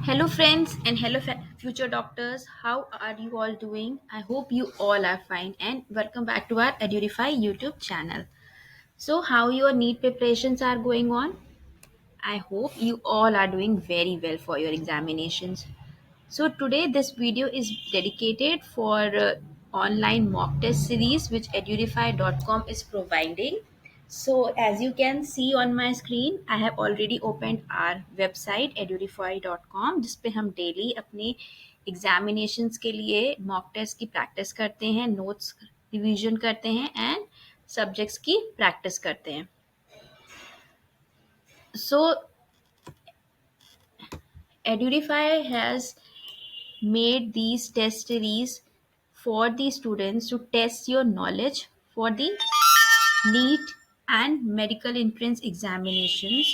Hello, friends, and hello, future doctors. How are you all doing? I hope you all are fine, and welcome back to our Edureify YouTube channel. So, how your NEET preparations are going on? I hope you all are doing very well for your examinations. So today this video is dedicated for online mock test series which edurify.com is providing. So as you can see on my screen, I have already opened our website edurify.com जिस पे हम daily अपने examinations के लिए mock test की practice करते हैं, notes revision करते हैं एंड सब्जेक्ट्स की प्रैक्टिस करते हैं. So Edurify has made these test series for the students to test your knowledge for the NEET and medical entrance examinations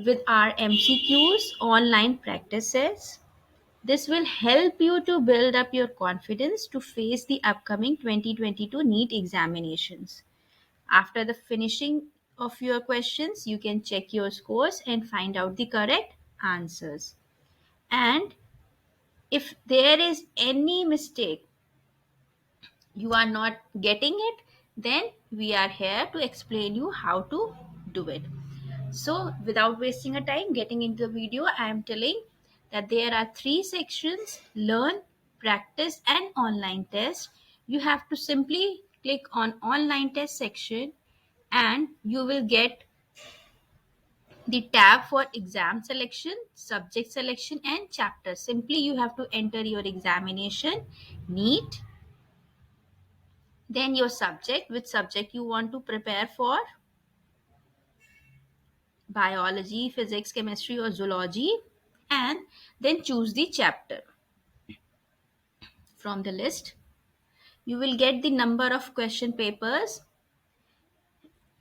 with our MCQs, online practices. This will help you to build up your confidence to face the upcoming 2022 NEET examinations. After the finishing of your questions, you can check your scores and find out the correct answers. And if there is any mistake you are not getting it, then we are here to explain you how to do it. So without wasting a time getting into the video, I am telling that there are three sections: learn, practice and online test. You have to simply click on online test section and you will get the tab for exam selection, subject selection and chapter. Simply you have to enter your examination, NEET, then your subject, which subject you want to prepare for, biology, physics, chemistry or zoology, and then choose the chapter from the list. You will get the number of question papers.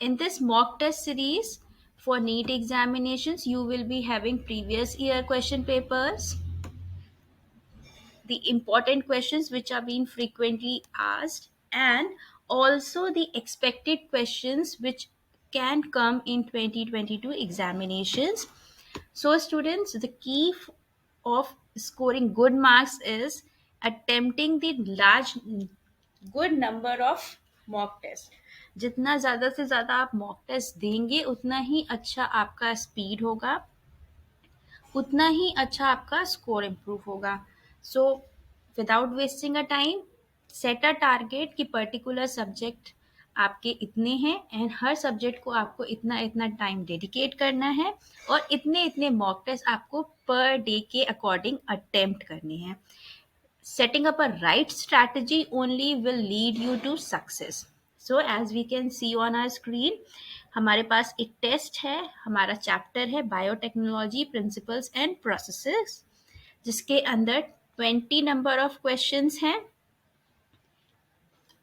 In this mock test series for NEET examinations, you will be having previous year question papers, the important questions which are being frequently asked, and also the expected questions which can come in 2022 examinations. So students, the key of scoring good marks is attempting the large good number of mock test. जितना ज़्यादा से ज़्यादा आप mock test देंगे उतना ही अच्छा आपका speed होगा, उतना ही अच्छा आपका स्कोर इम्प्रूव होगा. So without wasting a time, set a target कि पर्टिकुलर सब्जेक्ट आपके इतने हैं एंड हर सब्जेक्ट को आपको इतना इतना टाइम डेडिकेट करना है और इतने इतने मॉक टेस्ट आपको पर डे के अकॉर्डिंग अटेम्प्ट करने हैं. Setting up a right strategy only will lead you to success. So as we can see on our screen, हमारे पास एक टेस्ट है, हमारा चैप्टर है बायोटेक्नोलॉजी प्रिंसिपल्स एंड प्रोसेसेस, जिसके अंदर 20 नंबर ऑफ क्वेश्चंस हैं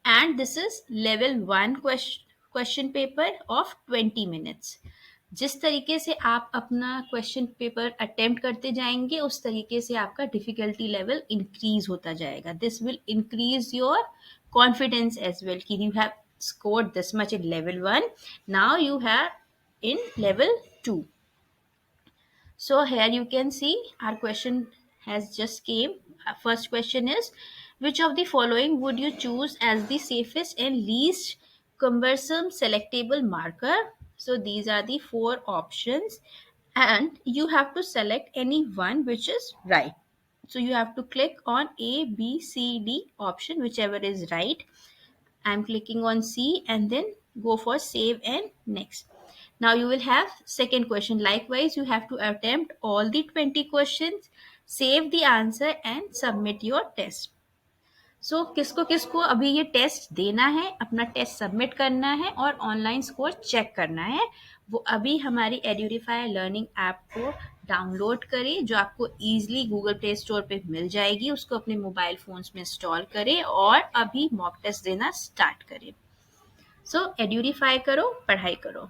and this is level 1 question paper of 20 minutes. जिस तरीके से आप अपना क्वेश्चन पेपर अटेम्प्ट करते जाएंगे उस तरीके से आपका डिफिकल्टी लेवल इंक्रीज होता जाएगा. This will increase your confidence as well कि you have scored this much in level 1, now you have in level 2. So here you can see our question has just came. First question is, which of the following would you choose as the safest and least cumbersome selectable marker? So these are the four options and you have to select any one which is right. So you have to click on A, B, C, D option, whichever is right. I'm clicking on C and then go for save and next. Now you will have second question. Likewise, you have to attempt all the 20 questions, save the answer and submit your test. So किसको किसको अभी ये test देना है, अपना test submit करना है और ऑनलाइन स्कोर चेक करना है, वो अभी हमारी एड्यूरिफाई लर्निंग ऐप को डाउनलोड करें जो आपको ईजिली गूगल प्ले स्टोर पे मिल जाएगी. उसको अपने मोबाइल फोन्स में इंस्टॉल करें और अभी मॉक टेस्ट देना स्टार्ट करें. सो एड्यूरिफाई करो, पढ़ाई करो.